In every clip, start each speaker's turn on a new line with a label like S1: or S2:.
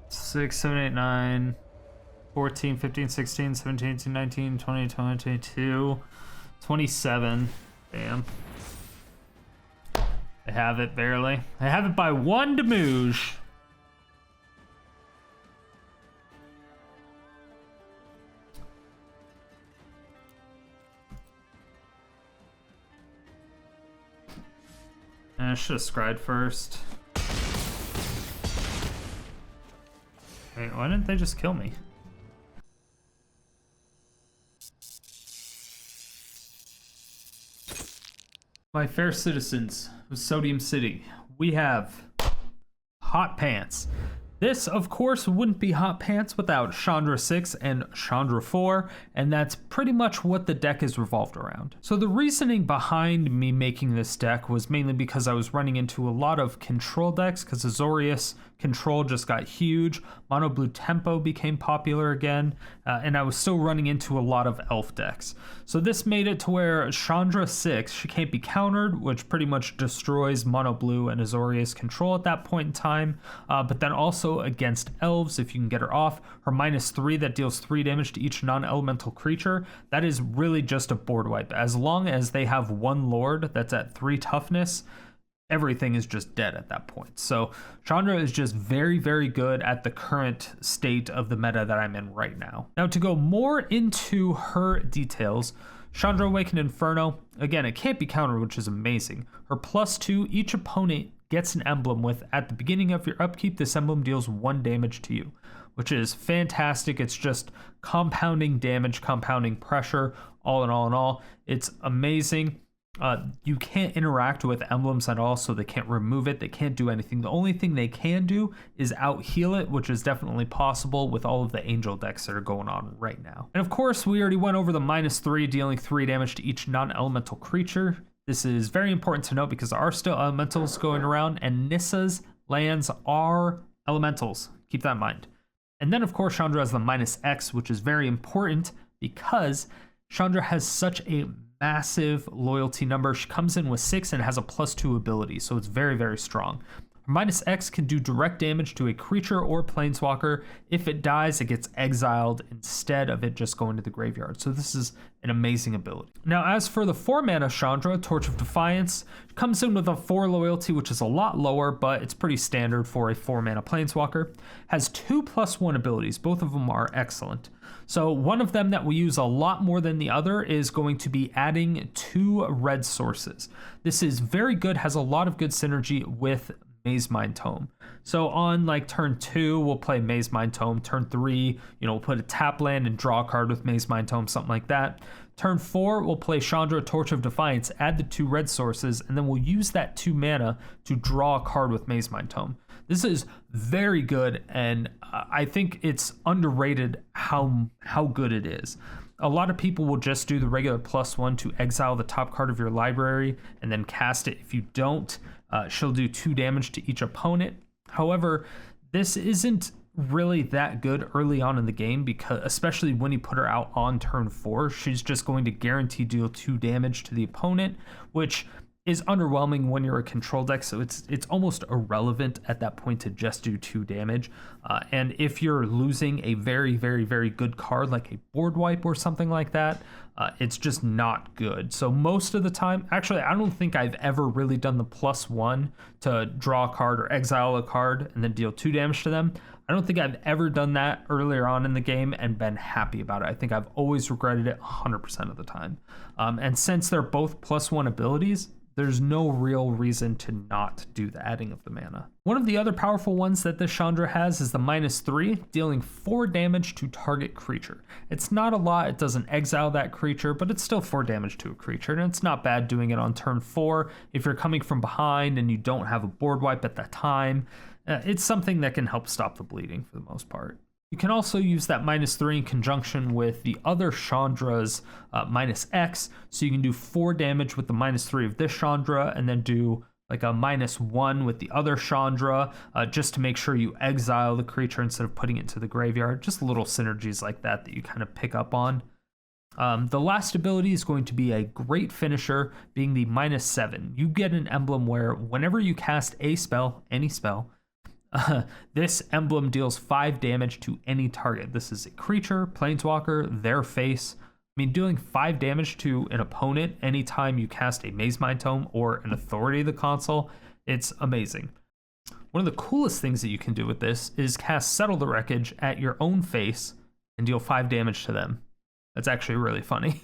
S1: 6, 7, 8, 9, 14, 15, 16, 17, 18, 19, 20, 22, 27. Damn. I have it barely. I have it by 1 damage. I should have scryed first. Wait, why didn't they just kill me? My fair citizens of Sodium City, we have Hot Pants. This, of course, wouldn't be Hot Pants without Chandra 6 and Chandra 4, and that's pretty much what the deck is revolved around. So the reasoning behind me making this deck was mainly because I was running into a lot of control decks, because Azorius control just got huge, Mono Blue Tempo became popular again, and I was still running into a lot of elf decks. So this made it to where Chandra 6, she can't be countered, which pretty much destroys Mono Blue and Azorius control at that point in time, but then also against elves, if you can get her off, her -3 that deals 3 damage to each non-elemental creature, that is really just a board wipe. As long as they have 1 lord that's at 3 toughness, everything is just dead at that point. So Chandra is just very, very good at the current state of the meta that I'm in right now. Now, to go more into her details, Chandra Awakened Inferno, again, it can't be countered, which is amazing. Her +2, each opponent gets an emblem with, at the beginning of your upkeep, this emblem deals 1 damage to you, which is fantastic. It's just compounding damage, compounding pressure, all in all, it's amazing. You can't interact with emblems at all, so they can't remove it, they can't do anything. The only thing they can do is out heal it, which is definitely possible with all of the angel decks that are going on right now. And of course, we already went over the -3, dealing 3 damage to each non-elemental creature. This is very important to note because there are still elementals going around, and Nissa's lands are elementals. Keep that in mind. And then, of course, Chandra has the -X, which is very important because Chandra has such a massive loyalty number. She comes in with 6 and has a +2 ability, so it's very, very strong. Her -X can do direct damage to a creature or planeswalker. If it dies, it gets exiled instead of it just going to the graveyard. So this is an amazing ability. Now, as for the 4-mana Chandra, Torch of Defiance, comes in with a 4 loyalty, which is a lot lower, but it's pretty standard for a 4-mana planeswalker. Has 2 +1 abilities. Both of them are excellent. So one of them that we use a lot more than the other is going to be adding 2 red sources. This is very good, has a lot of good synergy with Mazemind Tome. So on like turn 2, we'll play Mazemind Tome. Turn 3, we'll put a tap land and draw a card with Mazemind Tome, something like that. Turn 4, we'll play Chandra, Torch of Defiance, add the 2 red sources, and then we'll use that 2 mana to draw a card with Mazemind Tome. This is very good, and I think it's underrated how good it is. A lot of people will just do the regular +1 to exile the top card of your library and then cast it. If you don't, she'll do 2 damage to each opponent. However, this isn't really that good early on in the game, because especially when you put her out on turn 4, she's just going to guarantee deal 2 damage to the opponent, which is underwhelming when you're a control deck, so it's almost irrelevant at that point to just do 2 damage. And if you're losing a very, very, very good card like a board wipe or something like that, it's just not good. So most of the time, actually, I don't think I've ever really done the +1 to draw a card or exile a card and then deal 2 damage to them. I don't think I've ever done that earlier on in the game and been happy about it. I think I've always regretted it 100% of the time. And since they're both +1 abilities, there's no real reason to not do the adding of the mana. One of the other powerful ones that this Chandra has is the -3, dealing 4 damage to target creature. It's not a lot, it doesn't exile that creature, but it's still 4 damage to a creature, and it's not bad doing it on turn 4. If you're coming from behind and you don't have a board wipe at that time, it's something that can help stop the bleeding for the most part. You can also use that -3 in conjunction with the other Chandra's -X, so you can do 4 damage with the -3 of this Chandra, and then do like a -1 with the other Chandra, just to make sure you exile the creature instead of putting it to the graveyard. Just little synergies like that you kind of pick up on. The last ability is going to be a great finisher, being the -7. You get an emblem where whenever you cast a spell, any spell, This emblem deals 5 damage to any target. This is a creature, planeswalker, their face. I mean, dealing 5 damage to an opponent anytime you cast a Mazemind Tome or an Authority of the Consul, it's amazing. One of the coolest things that you can do with this is cast Settle the Wreckage at your own face and deal 5 damage to them. That's actually really funny.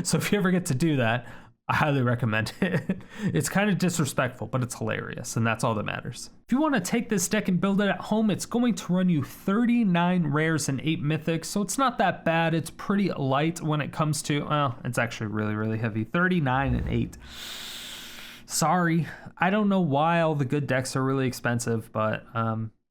S1: So if you ever get to do that, I highly recommend it. It's kind of disrespectful, but it's hilarious, and that's all that matters. If you want to take this deck and build it at home, it's going to run you 39 rares and 8 mythics, so it's not that bad. It's pretty light when it comes to, well, it's actually really, really heavy. 39 and 8. Sorry, I don't know why all the good decks are really expensive, but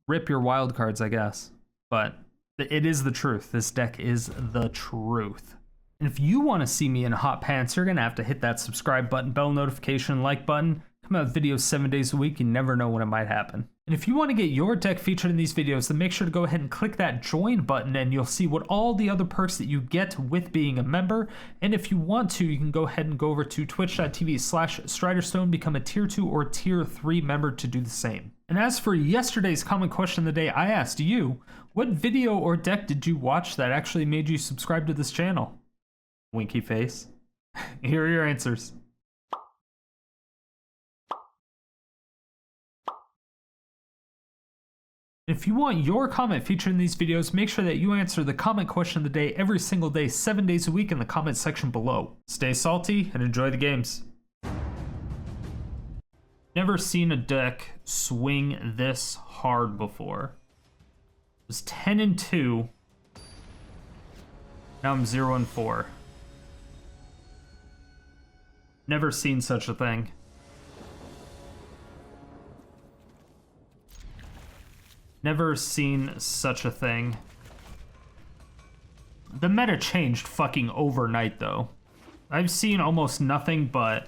S1: rip your wild cards, I guess. But it is the truth. This deck is the truth. And if you want to see me in hot pants, you're going to have to hit that subscribe button, bell notification, like button. Come out with videos 7 days a week. You never know when it might happen. And if you want to get your deck featured in these videos, then make sure to go ahead and click that join button and you'll see what all the other perks that you get with being a member. And if you want to, you can go ahead and go over to twitch.tv/StriderStone, become a tier 2 or tier 3 member to do the same. And as for yesterday's comment question of the day, I asked you, what video or deck did you watch that actually made you subscribe to this channel? Winky face. Here are your answers. If you want your comment featured in these videos, make sure that you answer the comment question of the day every single day, 7 days a week in the comment section below. Stay salty and enjoy the games. Never seen a deck swing this hard before. It was 10-2. Now I'm 0-4. Never seen such a thing. Never seen such a thing. The meta changed fucking overnight, though. I've seen almost nothing but,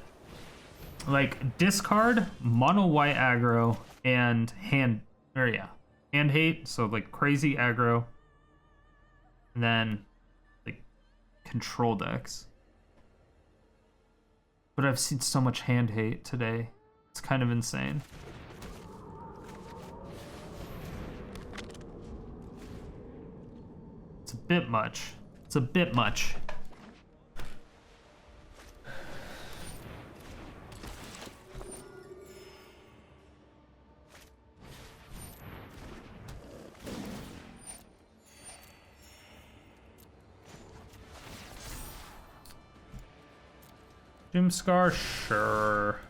S1: like, discard, mono white aggro, and hand hate, so, like, crazy aggro, and then, like, control decks. But I've seen so much hand hate today. It's kind of insane. It's a bit much. It's a bit much. Doomskar, sure.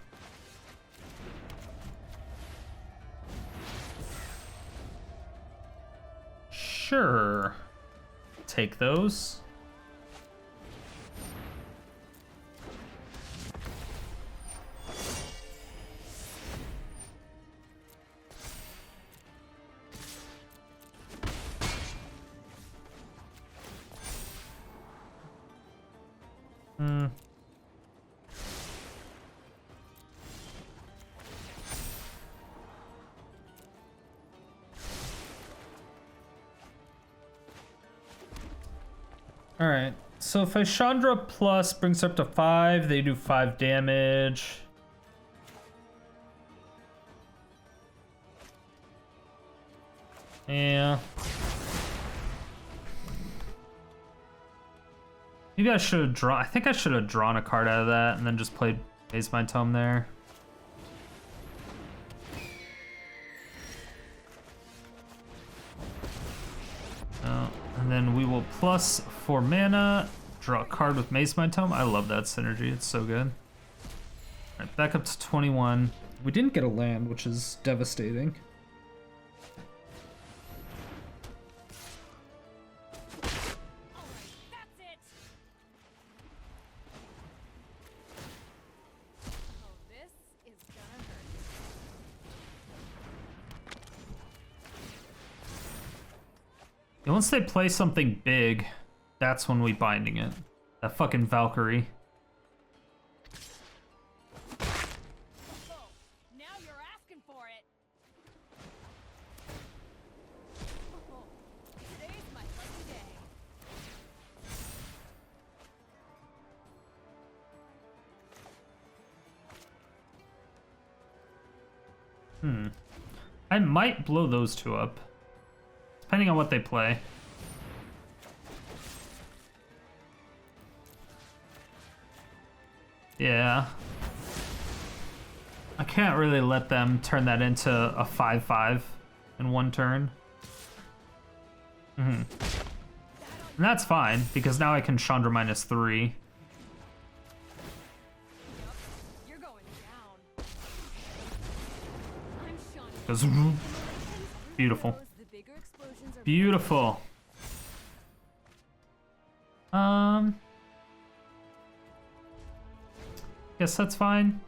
S1: Sure. Take those. Alright, so if a Chandra plus brings up to 5, they do 5 damage. Yeah. Maybe I should have drawn, I think I should have drawn a card out of that and then just played Mazemind Tome there. And then we will plus 4 mana, draw a card with Mazemind Tome. I love that synergy, it's so good. Alright, back up to 21. We didn't get a land, which is devastating. And once they play something big, that's when we binding it. That fucking Valkyrie.
S2: Now you're asking for it. Today's my lucky day.
S1: I might blow those two up, depending on what they play. Yeah. I can't really let them turn that into a 5/5 in one turn. And that's fine, because now I can Chandra -3.
S2: You're going down. I'm Chandra.
S1: Goes beautiful.
S2: The bigger explosions are
S1: Beautiful. Guess that's fine.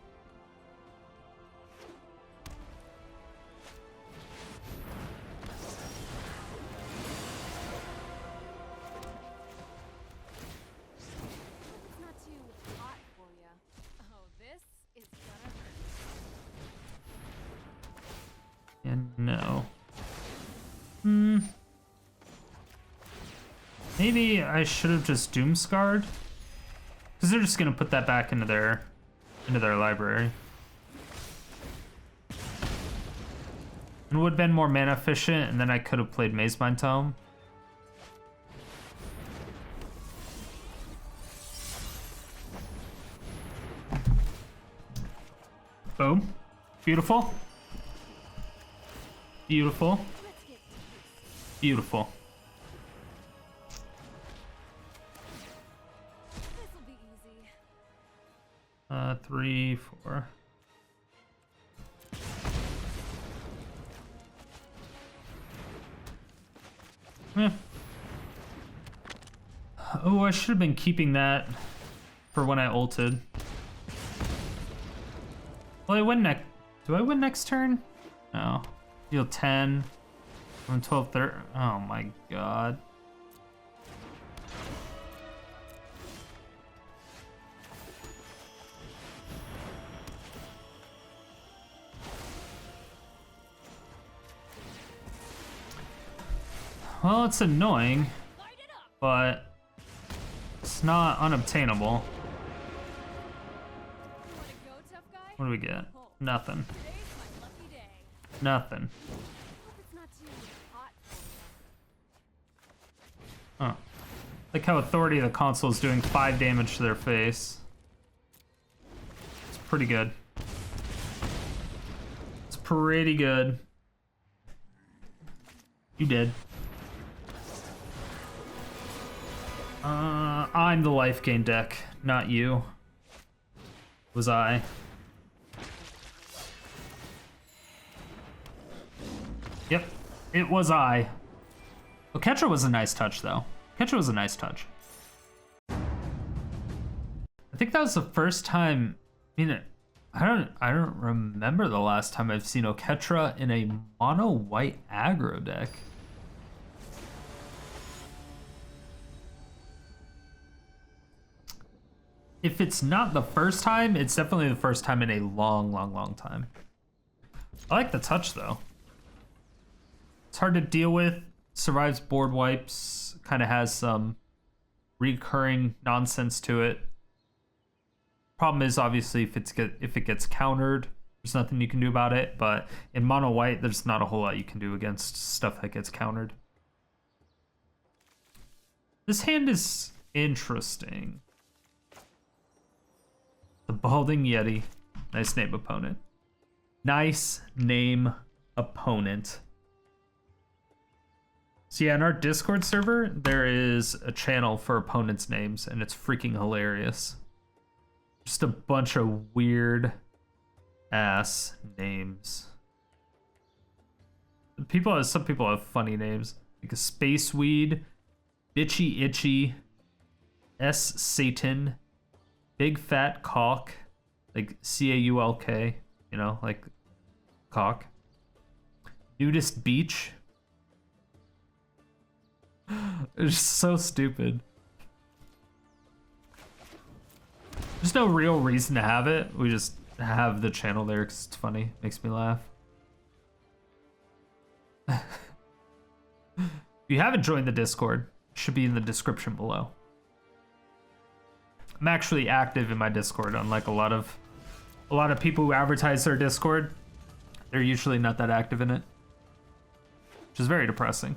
S2: not too hot for ya. Oh, this is gonna hurt.
S1: And no. Maybe I should have just Doomscarred, because they're just gonna put that back into their library. It would have been more mana efficient, and then I could have played Mazemind Tome. Boom. Beautiful. Beautiful.
S2: Let's get
S1: Beautiful.
S2: this'll be easy.
S1: 3, 4. Oh, I should have been keeping that for when I ulted. Well, I win next. Do I win next turn? No. Deal 10. I'm 12, 30. Oh my god. Well, it's annoying,
S2: Light it up.
S1: but it's not unobtainable.
S2: Wanna go, tough guy?
S1: What do we get? Nothing.
S2: Today's my lucky day.
S1: Nothing.
S2: Hope it's not too hot for
S1: Huh. Like how Authority of the Consul is doing 5 damage to their face. It's pretty good. It's pretty good. You did. I'm the life gain deck, not you. Was I? Yep, it was I. Well, Ketra was a nice touch, though. Ketra was a nice touch. I think that was the first time. I mean, I don't remember the last time I've seen Oketra in a mono white aggro deck. If it's not the first time, it's definitely the first time in a long, long, long time. I like the touch, though. It's hard to deal with, survives board wipes, kind of has some recurring nonsense to it. Problem is, obviously, if it gets countered, there's nothing you can do about it, but in mono white, there's not a whole lot you can do against stuff that gets countered. This hand is interesting. The Balding Yeti. Nice name, opponent. Nice name, opponent. So yeah, in our Discord server, there is a channel for opponents' names, and it's freaking hilarious. Just a bunch of weird ass names. Some people have funny names, like a Space Weed, Bitchy Itchy, S Satan, Big Fat Caulk, like CAULK, you know, like cock. Nudist Beach. It's so stupid. There's no real reason to have it. We just have the channel there because it's funny. Makes me laugh. If you haven't joined the Discord, it should be in the description below. I'm actually active in my Discord, unlike a lot of people who advertise their Discord. They're usually not that active in it. which is very depressing.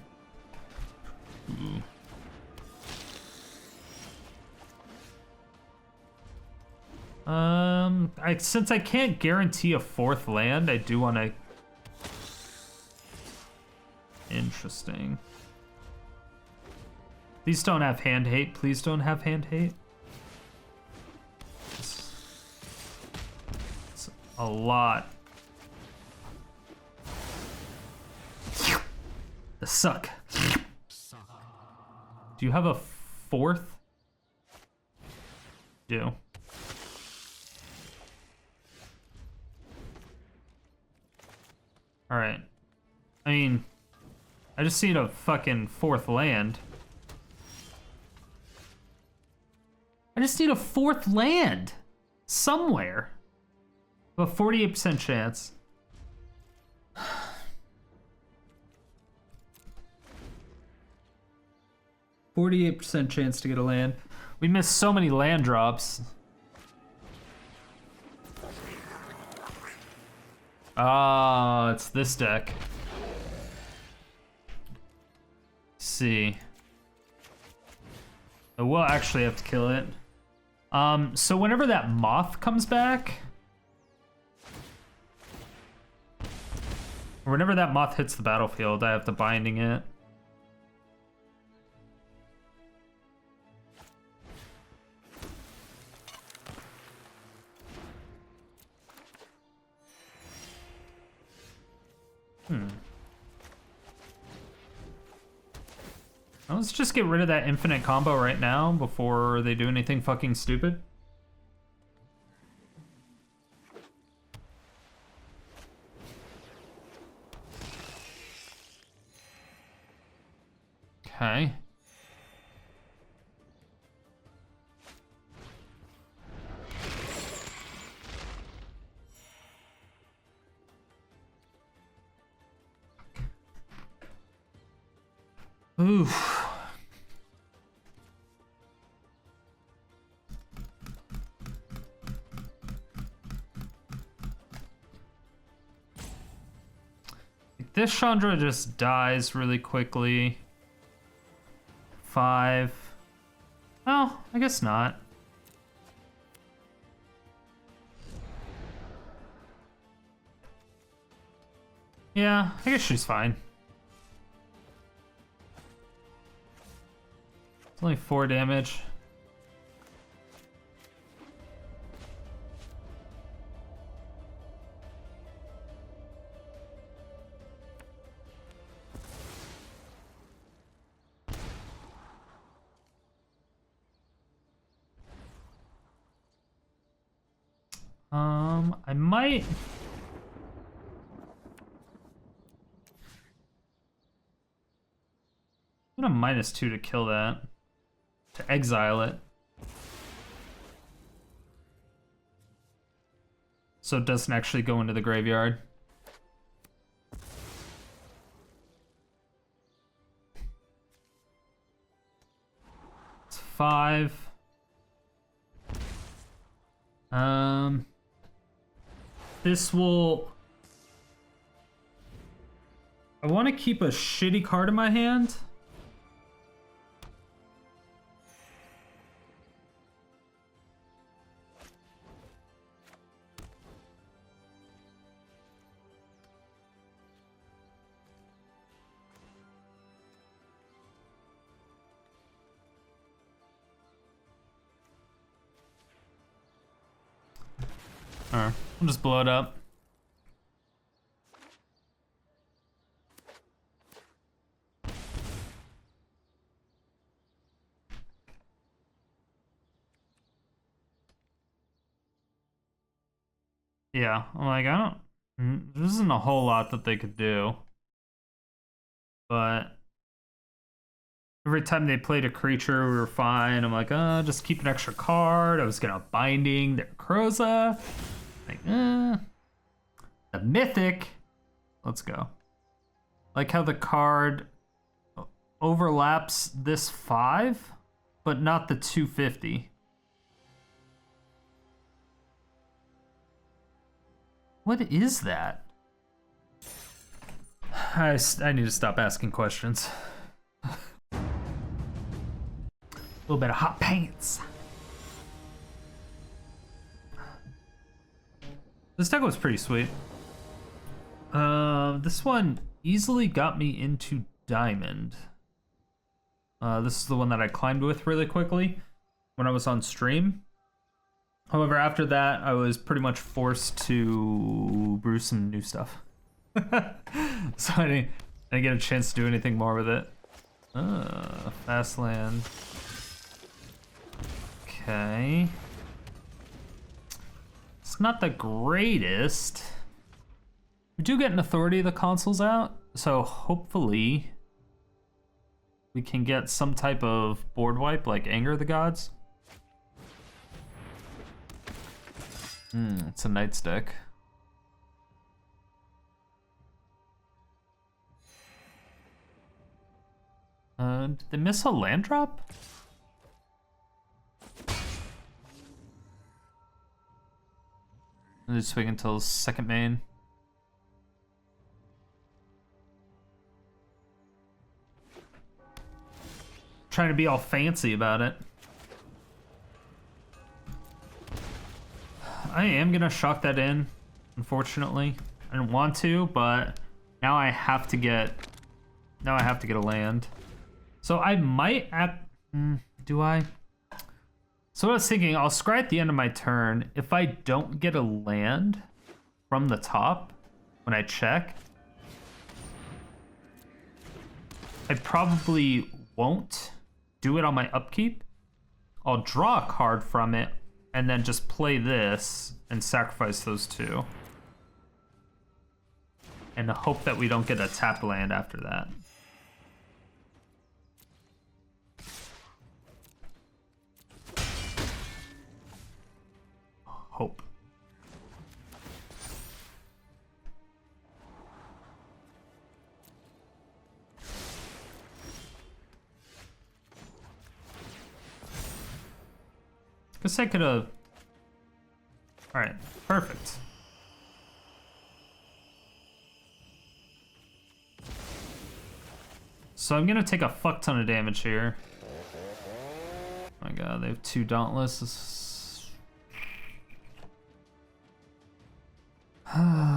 S1: Since I can't guarantee a 4th land, I do want to. Interesting. These don't have hand hate. Please don't have hand hate. It's a lot. The suck. Do you have a 4th? Do. Alright. I mean, I just need a fucking 4th land. I just need a 4th land. Somewhere. A 48% chance. 48% chance to get a land. We missed so many land drops. Ah, it's this deck. Let's see. I will actually have to kill it. So whenever that moth comes back, or whenever that moth hits the battlefield, I have to binding it. Let's just get rid of that infinite combo right now before they do anything fucking stupid. Okay. Oof. This Chandra just dies really quickly. 5. Oh, I guess not. Yeah, I guess she's fine. It's only 4 damage. I might. I'm gonna -2 to kill that. To exile it. So it doesn't actually go into the graveyard. It's 5. This will... I want to keep a shitty card in my hand. Alright, we'll just blow it up. Yeah, I'm like, there isn't a whole lot that they could do. But every time they played a creature, we were fine. I'm like, just keep an extra card. I was gonna binding their Croza. Like, the Mythic. Let's go. Like how the card overlaps this 5, but not the 250. What is that? I need to stop asking questions. A little bit of hot pants. This deck was pretty sweet. This one easily got me into Diamond. This is the one that I climbed with really quickly when I was on stream. However, after that, I was pretty much forced to brew some new stuff. So I didn't get a chance to do anything more with it. Fast land. Okay. It's not the greatest. We do get an Authority of the Consuls out, so hopefully we can get some type of board wipe like Anger of the Gods. It's a Knight's deck. Did they miss a land drop? And just wait until second main. Trying to be all fancy about it. I am gonna shock that in, unfortunately. I didn't want to, but now I have to get a land. So I might do I? So what I was thinking, I'll scry at the end of my turn. If I don't get a land from the top when I check, I probably won't do it on my upkeep. I'll draw a card from it and then just play this and sacrifice those two. And hope that we don't get a tapped land after that. Hope. Guess I could have. All right, perfect. So I'm gonna take a fuck ton of damage here. Oh my god, they have 2 Dauntless.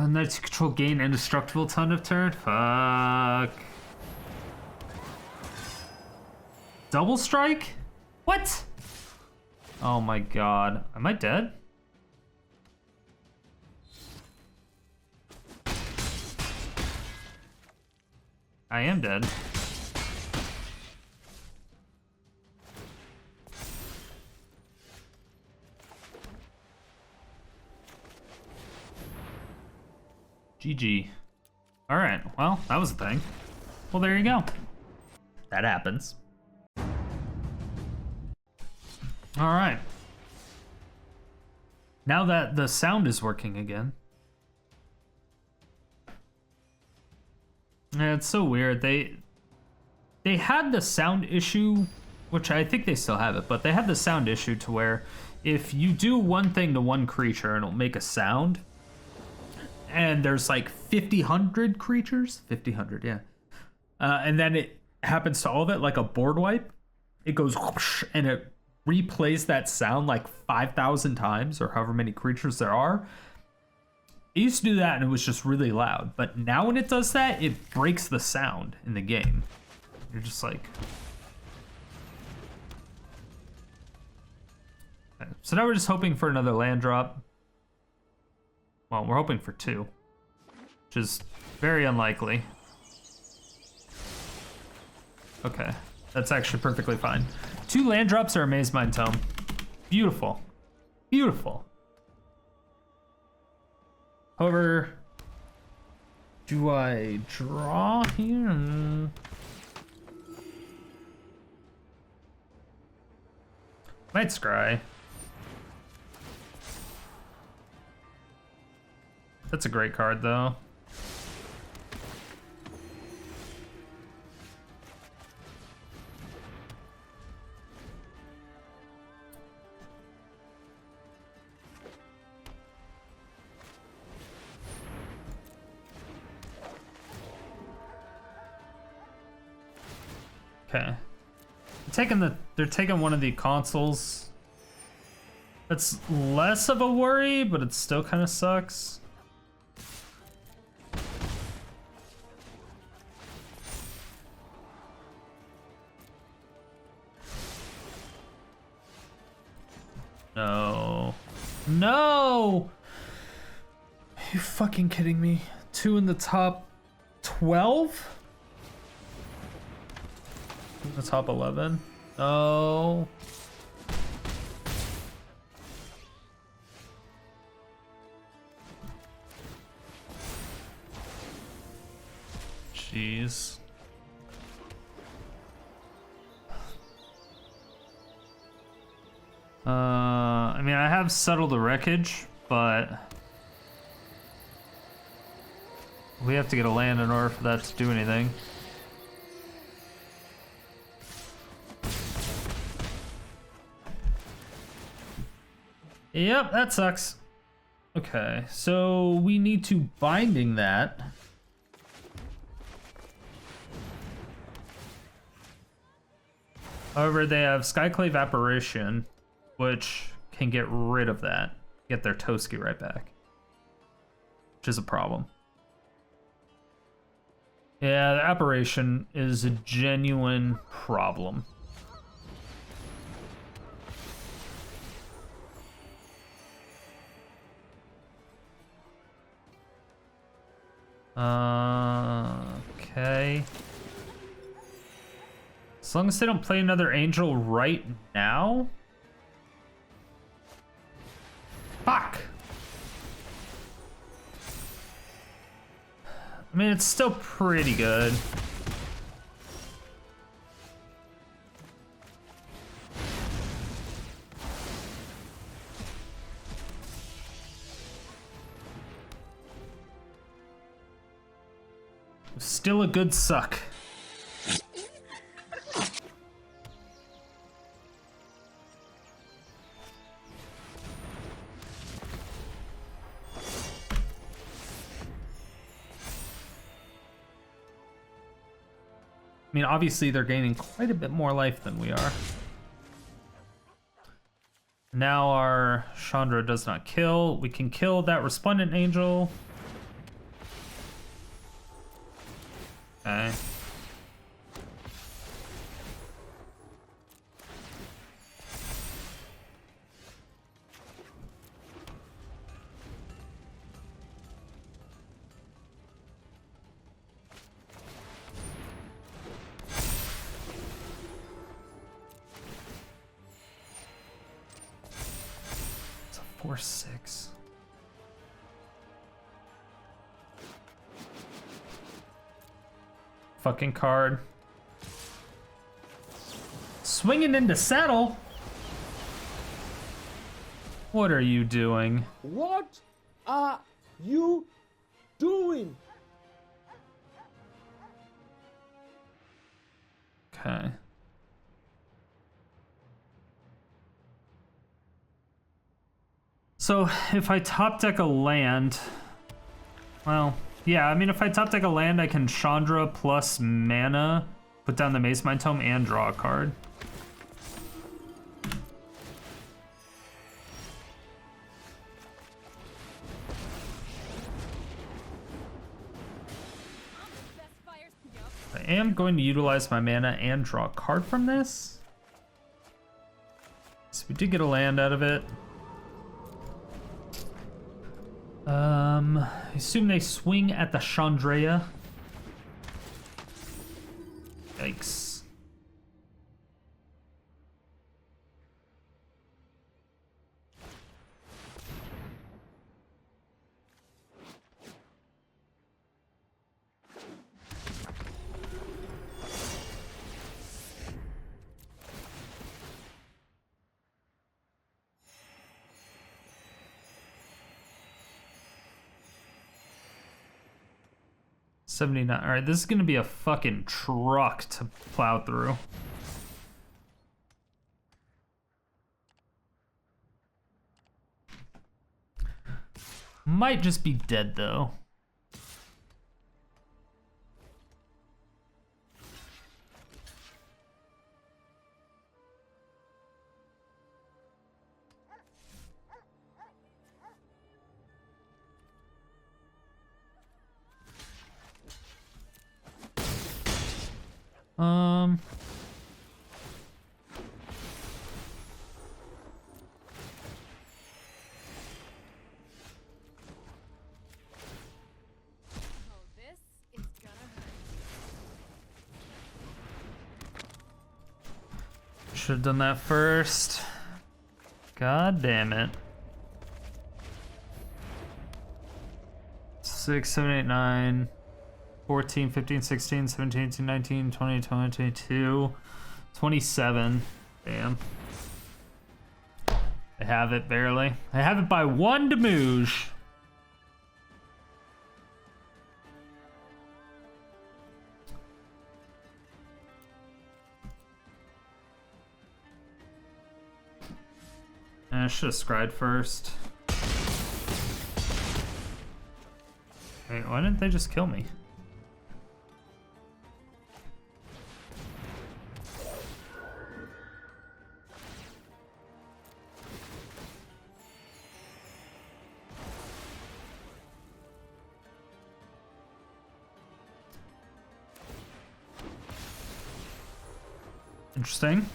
S1: Knights control gain indestructible ton of turn. Fuck. Double strike? What? Oh my god. Am I dead? I am dead. GG. Alright, well, that was a thing. Well, there you go. That happens. Alright. Now that the sound is working again. Yeah, it's so weird. They had the sound issue, which I think they still have it, but they had the sound issue to where if you do one thing to one creature, it'll make a sound. And there's like 5,000 creatures. 5,000, yeah. And then it happens to all of it, like a board wipe. It goes whoosh, and it replays that sound like 5,000 times, or however many creatures there are. It used to do that, and it was just really loud. But now when it does that, it breaks the sound in the game. You're just like... Okay. So now we're just hoping for another land drop. Well, we're hoping for 2, which is very unlikely. Okay, that's actually perfectly fine. 2 land drops are a Mazemind Tome. Beautiful. Beautiful. However, do I draw here? Might scry. That's a great card, though. Okay. They're taking one of the consoles. That's less of a worry, but it still kind of sucks. No. No! Are you fucking kidding me? 2 in the top 12? In the top 11? No. Jeez. I mean, I have Settle the Wreckage, but we have to get a land in order for that to do anything. Yep, that sucks. Okay, so we need to binding that. However, they have Skyclave Apparition, which can get rid of that. Get their Toski right back. Which is a problem. Yeah, the Apparition is a genuine problem. Okay. As long as they don't play another angel right now. Fuck! I mean, it's still pretty good. Still a good suck. I mean, obviously they're gaining quite a bit more life than we are. Now our Chandra does not kill. We can kill that Resplendent Angel. Okay. It's a 4/6. Fucking card. Swinging into Settle. What are you doing?
S3: What are you doing?
S1: Okay. So if I top deck a land, well, yeah, I mean, if I top deck a land, I can Chandra plus mana, put down the Mazemind Tome, and draw a card. I am going to utilize my mana and draw a card from this. So we did get a land out of it. I assume they swing at the Chandra. Yikes. $79. All right, this is gonna be a fucking truck to plow through. Might just be dead though. Um.
S2: Oh, this is gonna hurt.
S1: Should have done that first. God damn it. 6, 7, 8, 9, 14, 15, 16, 17, 18, 19, 20, 21, 22, 27. Damn. I have it barely. I have it by 1 Damage. I should have scried first. Wait, why didn't they just kill me? Interesting.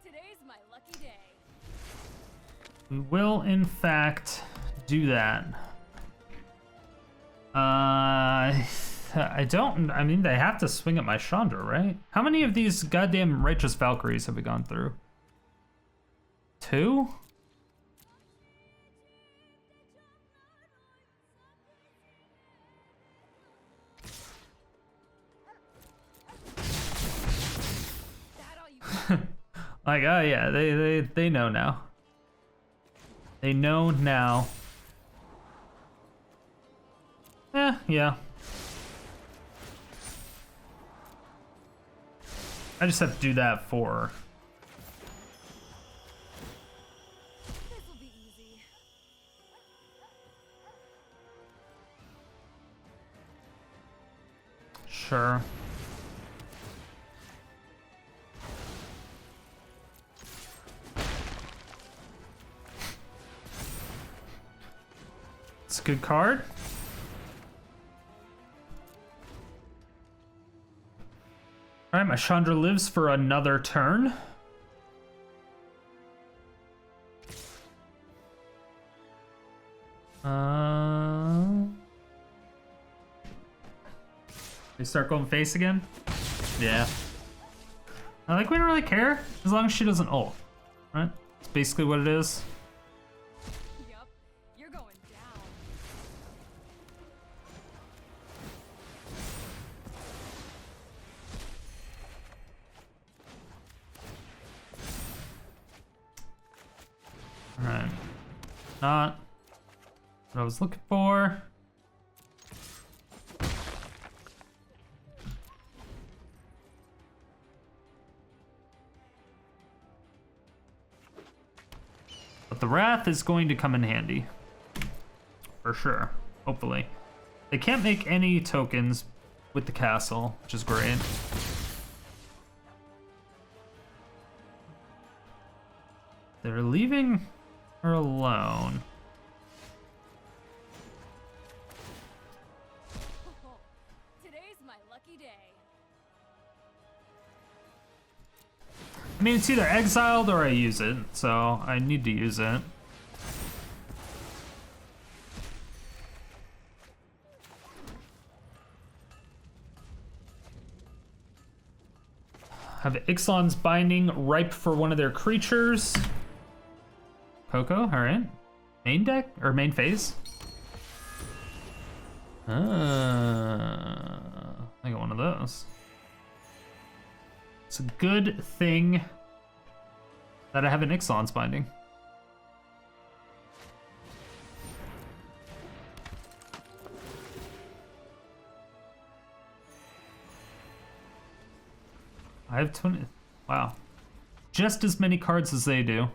S2: Today's my lucky day.
S1: We will, in fact, do that. I don't. I mean, they have to swing at my Chandra, right? How many of these goddamn Righteous Valkyries have we gone through? 2?
S2: That all you
S1: Like, oh yeah, they know now. They know now. Yeah. I just have to do that for.
S2: this'll be easy.
S1: Sure. It's a good card. Alright, my Chandra lives for another turn. They start going face again? Yeah. I think we don't really care, as long as she doesn't ult. Right? That's basically what it is.
S2: Yup, you're going down.
S1: Alright. Not what I was looking for. But the Wrath is going to come in handy. For sure. Hopefully. They can't make any tokens with the castle, which is great. They're leaving her alone.
S2: Today's my lucky day.
S1: I mean, it's either exiled or I use it, so I need to use it. Have Ixalan's Binding ripe for one of their creatures. Coco, alright. Main deck? Or main phase? I got one of those. It's a good thing that I have an Ixalan's Binding. I have 20. Wow. Just as many cards as they do.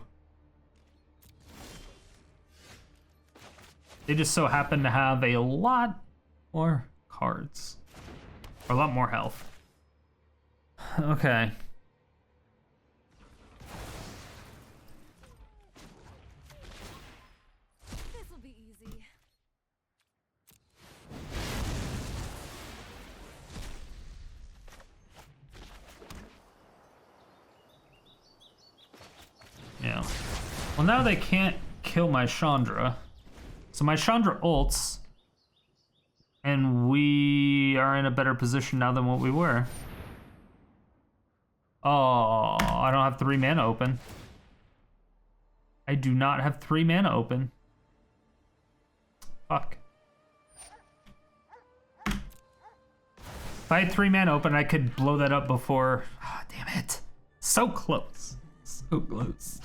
S1: They just so happen to have a lot more cards. Or a lot more health. Okay.
S2: This'll be easy.
S1: Yeah. Well, now they can't kill my Chandra. So my Chandra ults. And we are in a better position now than what we were. Oh, I don't have 3 mana open. I do not have 3 mana open. Fuck. If I had 3 mana open, I could blow that up before. Ah, damn it. So close. So close.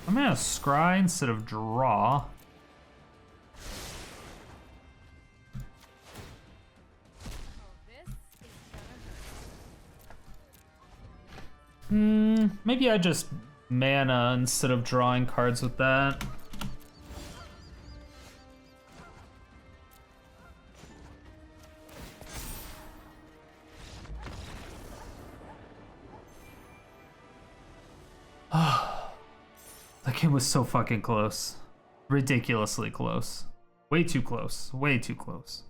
S1: I'm gonna scry instead of draw. Maybe I just mana instead of drawing cards with that. That game was so fucking close. Ridiculously close. Way too close. Way too close.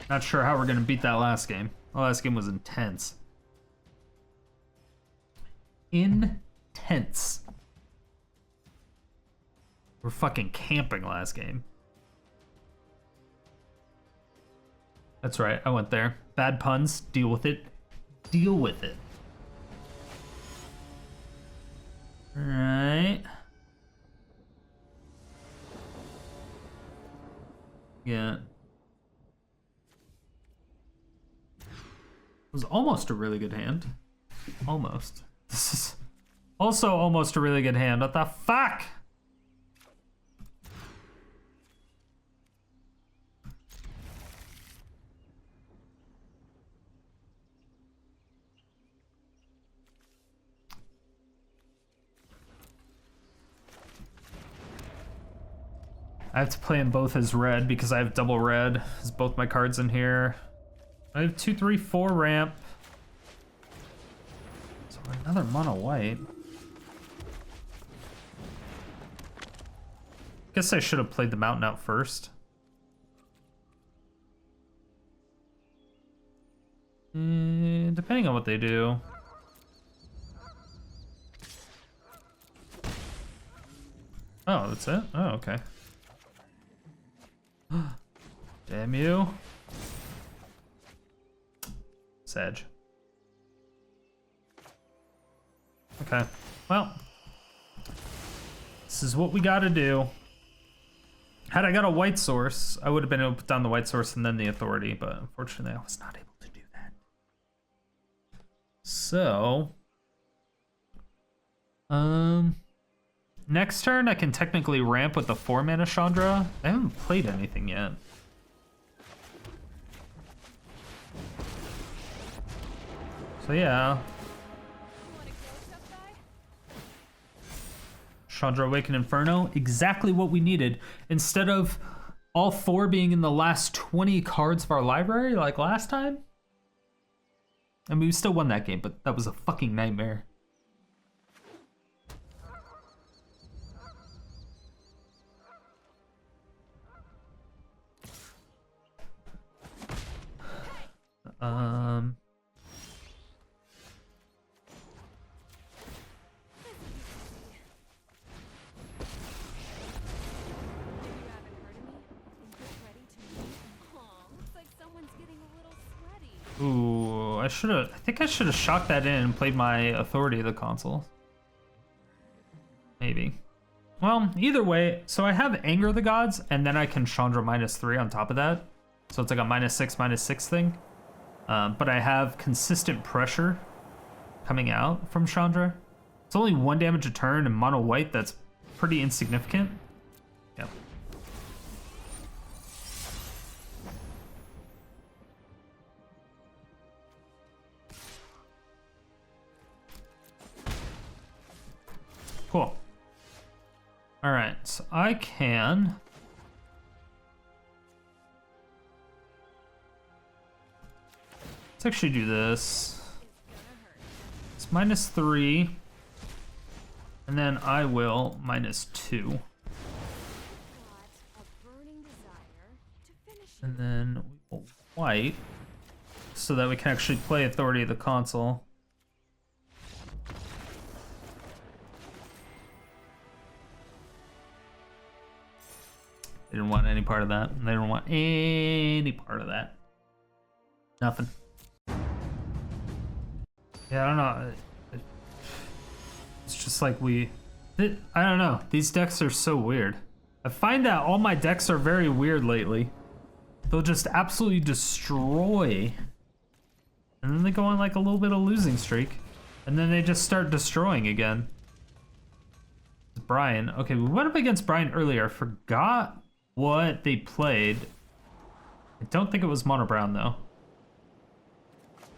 S1: Not sure how we're gonna beat that last game. The last game was intense. Intense. We're fucking camping last game. That's right, I went there. Bad puns, deal with it. Deal with it. Alright. Yeah. It was almost a really good hand. Almost. This is also almost a really good hand. What the fuck? I have to play them both as red because I have double red. There's both my cards in here. I have 2, 3, 4 ramp. So another mono white. Guess I should have played the mountain out first. Depending on what they do. Oh, that's it? Oh, okay. Damn you. Sedge. Okay. Well. This is what we gotta do. Had I got a white source, I would have been able to put down the white source and then the authority, but unfortunately I was not able to do that. So. Next turn, I can technically ramp with the 4 mana Chandra. I haven't played anything yet. So yeah. Chandra Awaken Inferno, exactly what we needed. Instead of all 4 being in the last 20 cards of our library like last time. I mean, we still won that game, but that was a fucking nightmare. Ooh. I think I should have shocked that in and played my Authority of the Consul. Maybe. Well, either way, so I have Anger of the Gods, and then I can Chandra -3 on top of that. So it's like a -6/-6 thing. But I have consistent pressure coming out from Chandra. It's only 1 damage a turn, and mono white, that's pretty insignificant. Yep. Cool. All right, so I can... Let's actually do this. It's -3. And then I will -2. And then we will white so that we can actually play Authority of the Consul. They didn't want any part of that. They don't want any part of that. Nothing. Yeah, I don't know. It's just like I don't know. These decks are so weird. I find that all my decks are very weird lately. They'll just absolutely destroy. And then they go on like a little bit of losing streak. And then they just start destroying again. It's Brian. Okay, we went up against Brian earlier. I forgot what they played. I don't think it was Mono Brown though.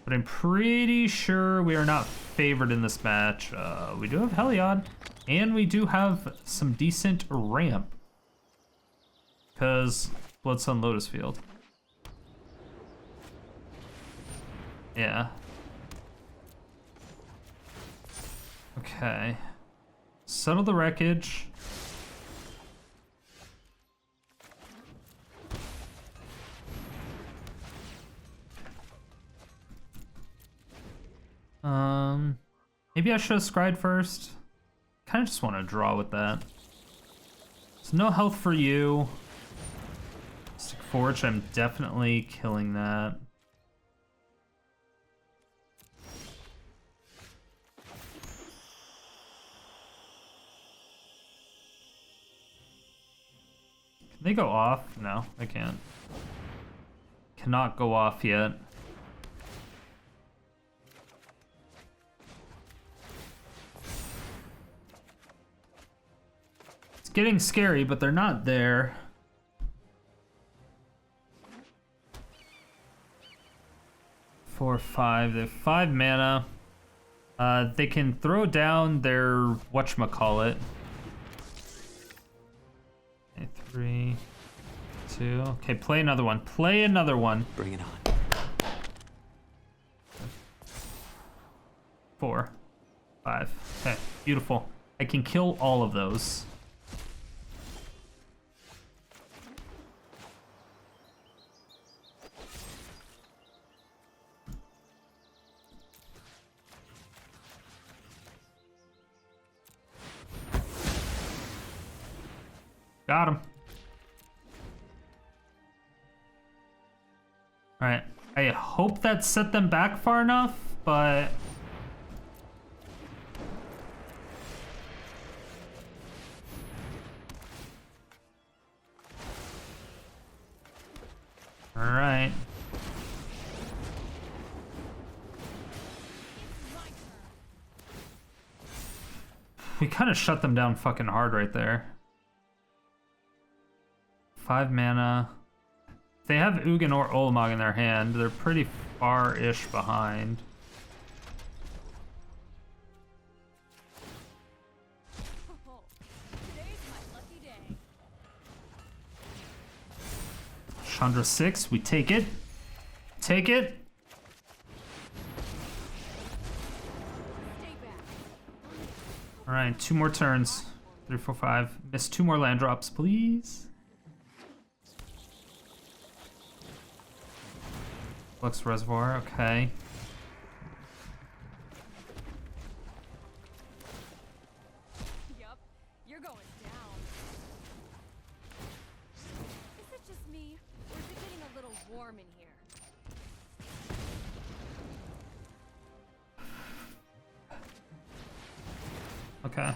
S1: But I'm pretty sure we are not favored in this match. We do have Heliod, and we do have some decent ramp. Because Bloodsun Lotus Field. Yeah. Okay. Settle the Wreckage. Maybe I should have scryed first. Kind of just want to draw with that. So no health for you. Stick Forge, I'm definitely killing that. Can they go off? No, they can't. Cannot go off yet. It's getting scary, but they're not there. Four, 5. They have 5 mana. They can throw down their whatchamacallit. Okay, 3, 2. Okay, play another one. Play another one.
S4: Bring it on.
S1: 4, 5. Okay, beautiful. I can kill all of those. Got him. All right. I hope that set them back far enough, but... All right. We kind of shut them down fucking hard right there. 5 mana. If they have Ugin or Olamog in their hand, they're pretty far-ish behind. Chandra 6, we take it. Take it. Alright, 2 more turns. 3, 4, 5. Miss 2 more land drops, please. Flux Reservoir, okay.
S2: Yup, you're going down. Is it just me, or is it getting a little warm in here?
S1: Okay.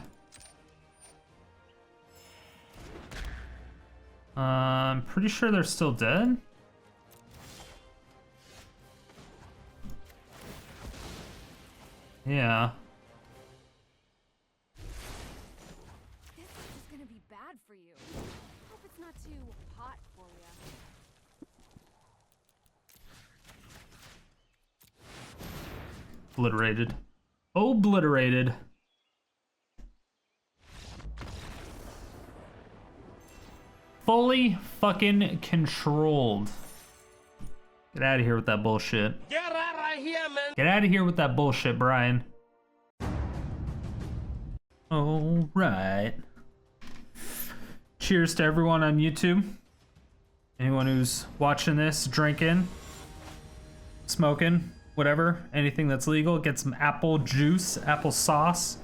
S1: I'm pretty sure they're still dead. Yeah.
S2: This is gonna be bad for you. Hope it's not too hot for you.
S1: Obliterated. Obliterated. Fully fucking controlled. Get out of here with that bullshit.
S3: Get out of here, man.
S1: Get out of here with that bullshit, Brian. All right. Cheers to everyone on YouTube. Anyone who's watching this, drinking, smoking, whatever, anything that's legal. Get some apple juice, apple sauce,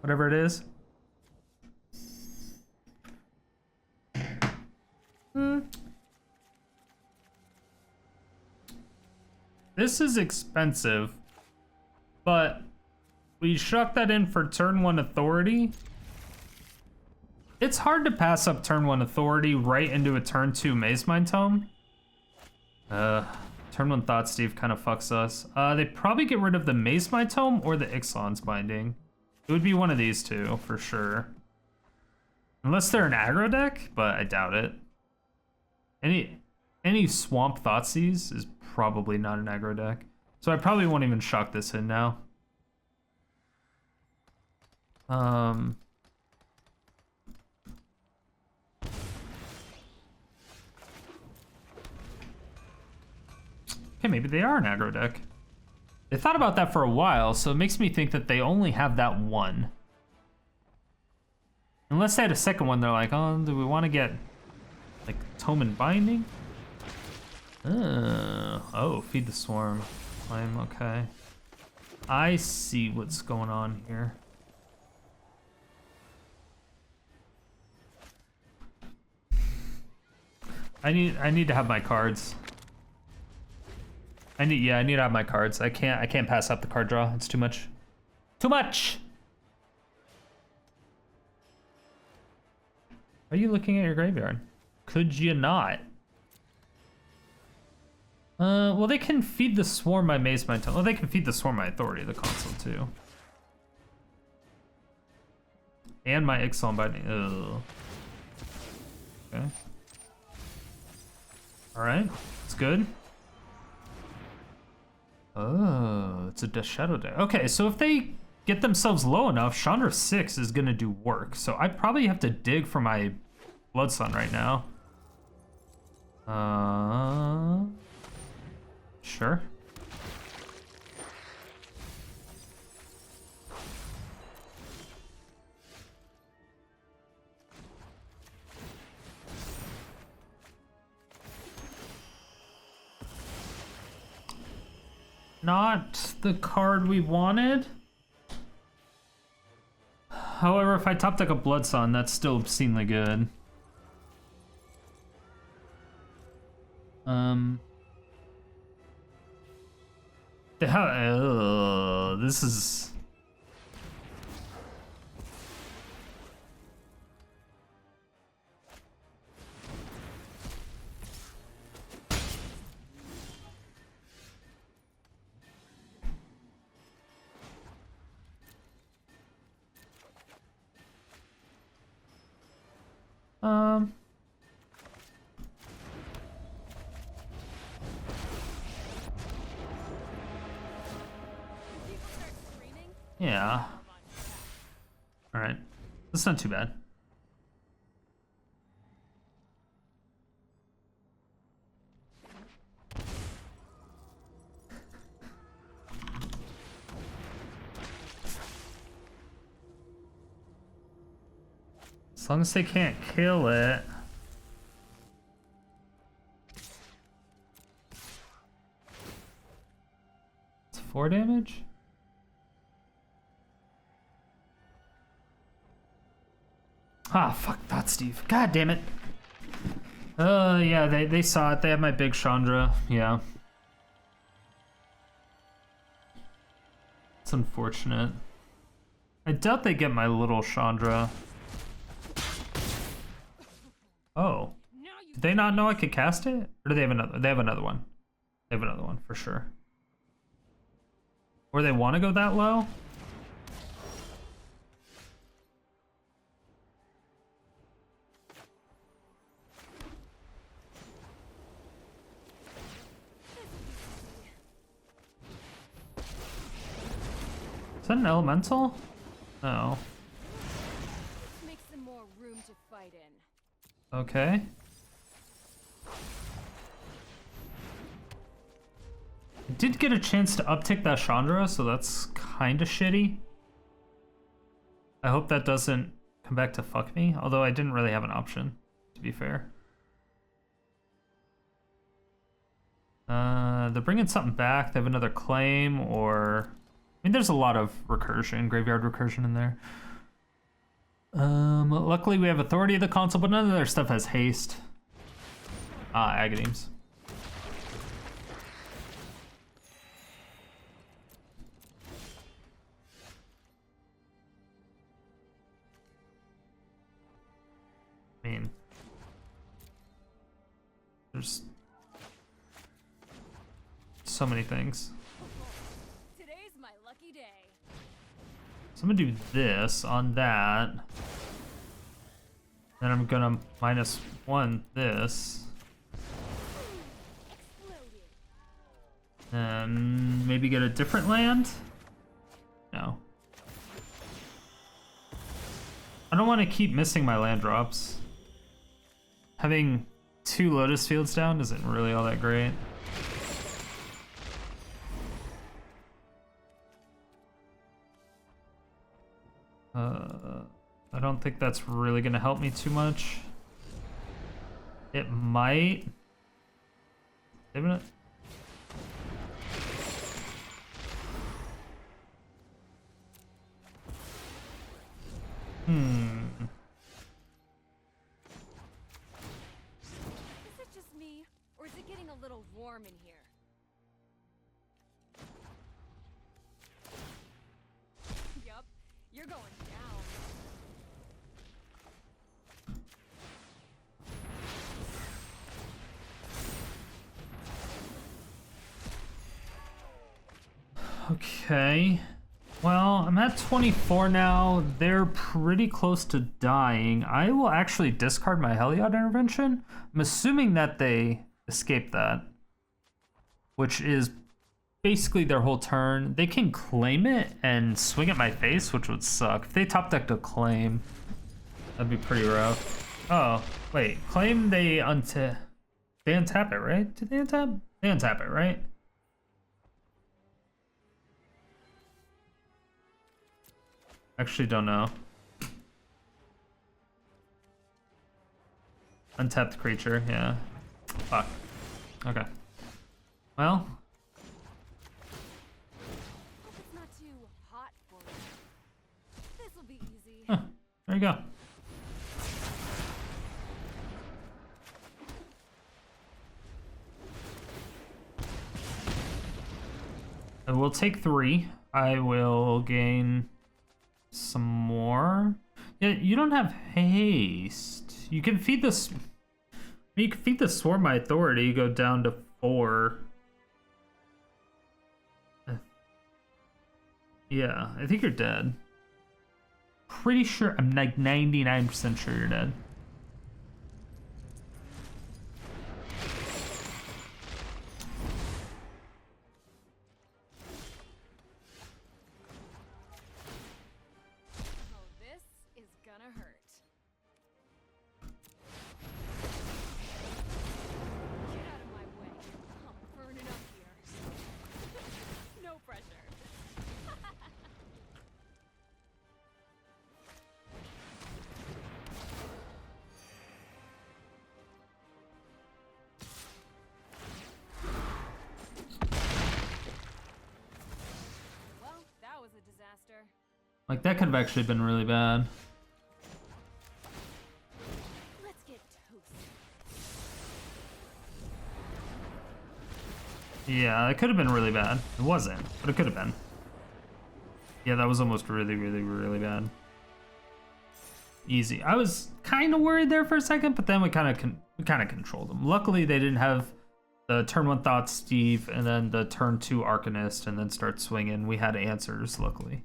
S1: whatever it is. This is expensive, but we shuck that in for turn 1 authority. It's hard to pass up turn 1 authority right into a turn 2 Mazemind Tome. Turn 1 Thought Steve kind of fucks us. They probably get rid of the Mazemind Tome or the Ixalan's Binding. It would be one of these two for sure. Unless they're an aggro deck, but I doubt it. Any Swamp Thoughtseize is probably not an aggro deck. So I probably won't even shock this in now. Okay, maybe they are an aggro deck. They thought about that for a while, so it makes me think that they only have that one. Unless they had a second one, they're like, oh, do we want to get like Tome and Binding? Oh, Feed the Swarm. Flame, okay. I see what's going on here. I need to have my cards. I need to have my cards. I can't pass up the card draw. It's too much. Too much. Are you looking at your graveyard? Could you not? Well, they can Feed the Swarm my Mazemind Tome. Well, they can Feed the Swarm my Authority, the Consul too. And my Ixalan Binding. Ugh. Okay. Alright, it's good. Oh, it's a Shadow deck. Okay, so if they get themselves low enough, Chandra 6 is gonna do work. So I probably have to dig for my Blood Sun right now. Sure. Not the card we wanted. However, if I top deck a Blood Sun, that's still obscenely good. This is... Yeah. Alright. That's not too bad. As long as they can't kill it. It's 4 damage? Ah, fuck that, Steve. God damn it. Yeah, they saw it. They have my big Chandra. Yeah. It's unfortunate. I doubt they get my little Chandra. Oh. Did they not know I could cast it? Or do they have another? They have another one. They have another one for sure. Or they want to go that low? Is that an elemental? No.
S2: Make some more room to fight in.
S1: Okay. I did get a chance to uptick that Chandra, so that's kind of shitty. I hope that doesn't come back to fuck me, although I didn't really have an option, to be fair. They're bringing something back. They have another claim, or... I mean, there's a lot of recursion, graveyard recursion in there. Luckily we have authority of the console, but none of their stuff has haste. Agademes. I mean, there's so many things.
S2: Today's my lucky day.
S1: So I'm gonna do this on that. Then I'm gonna -1 this.
S2: Exploded.
S1: And maybe get a different land? No. I don't want to keep missing my land drops. Having 2 Lotus Fields down isn't really all that great. I don't think that's really gonna help me too much. It might. Wait a minute.
S2: Is it just me, or is it getting a little warm in here? Yup, you're going down.
S1: Okay. Well, I'm at 24 now. They're pretty close to dying. I will actually discard my Heliod intervention. I'm assuming that they escaped that, which is basically their whole turn. They can claim it and swing at my face, which would suck. If they top decked a claim, that'd be pretty rough. Oh, wait. Claim they untap it, right? Did they untap? They untap it, right? Actually don't know. Untapped creature, yeah. Fuck. Okay. Well.
S2: Hope it's not too hot for you. This'll be easy.
S1: Huh, there you go. I will take 3. I will gain some more. Yeah, you don't have haste. You can feed this. You can feed the Swarm by Authority. You go down to 4. Yeah, I think you're dead. Pretty sure. I'm like 99% sure you're dead. Like, that could have actually been really bad.
S2: Let's get toasted.
S1: Yeah, it could have been really bad. It wasn't, but it could have been. Yeah, that was almost really, really, really bad. Easy. I was kind of worried there for a second, but then we kind of controlled them. Luckily, they didn't have the turn 1 Thought Steve and then the turn 2 Arcanist and then start swinging. We had answers, luckily.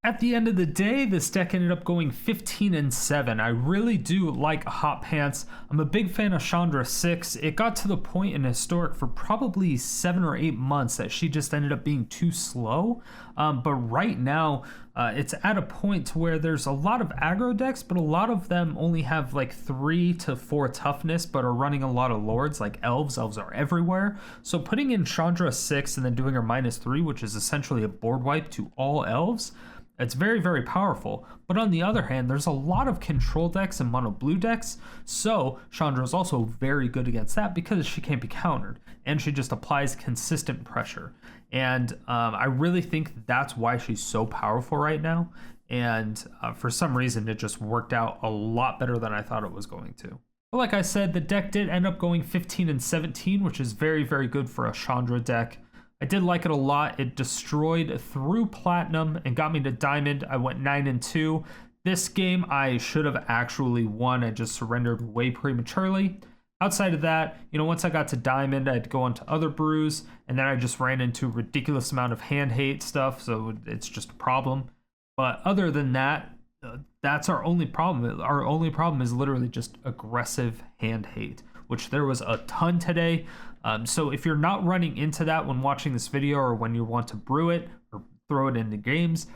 S1: At the end of the day, this deck ended up going 15-7. I really do like Hot Pants. I'm a big fan of Chandra 6. It got to the point in Historic for probably 7 or 8 months that she just ended up being too slow. But right now, it's at a point to where there's a lot of aggro decks, but a lot of them only have like 3 to 4 toughness, but are running a lot of lords like elves. Elves are everywhere. So putting in Chandra 6 and then doing her -3, which is essentially a board wipe to all elves, it's very, very powerful. But on the other hand, there's a lot of control decks and mono blue decks, so Chandra is also very good against that because she can't be countered, and she just applies consistent pressure. And I really think that's why she's so powerful right now, and for some reason it just worked out a lot better than I thought it was going to. But like I said, the deck did end up going 15-17, which is very, very good for a Chandra deck. I did like it a lot. It destroyed through Platinum and got me to Diamond. I went 9-2. This game I should have actually won. I just surrendered way prematurely. Outside of that, once I got to Diamond, I'd go on to other brews, and then I just ran into a ridiculous amount of hand hate stuff, so it's just a problem. But other than that, that's our only problem. Our only problem is literally just aggressive hand hate, which there was a ton today. So if you're not running into that when watching this video or when you want to brew it or throw it into games,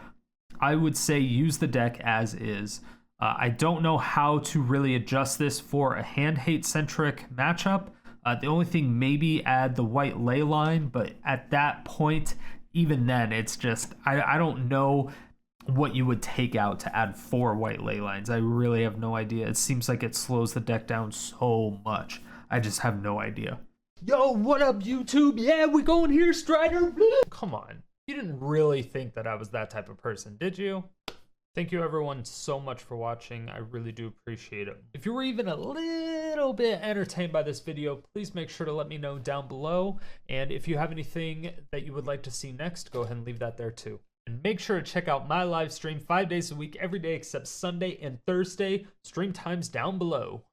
S1: I would say use the deck as is. I don't know how to really adjust this for a hand hate centric matchup. The only thing, maybe add the white ley line, but at that point, even then, it's just, I don't know what you would take out to add 4 white ley lines. I really have no idea. It seems like it slows the deck down so much. I just have no idea. Yo, what up, YouTube? Yeah, we going here, Strider. Come on. You didn't really think that I was that type of person, did you? Thank you, everyone, so much for watching. I really do appreciate it. If you were even a little bit entertained by this video, please make sure to let me know down below. And if you have anything that you would like to see next, go ahead and leave that there too. And make sure to check out my live stream 5 days a week, every day except Sunday and Thursday. Stream times down below.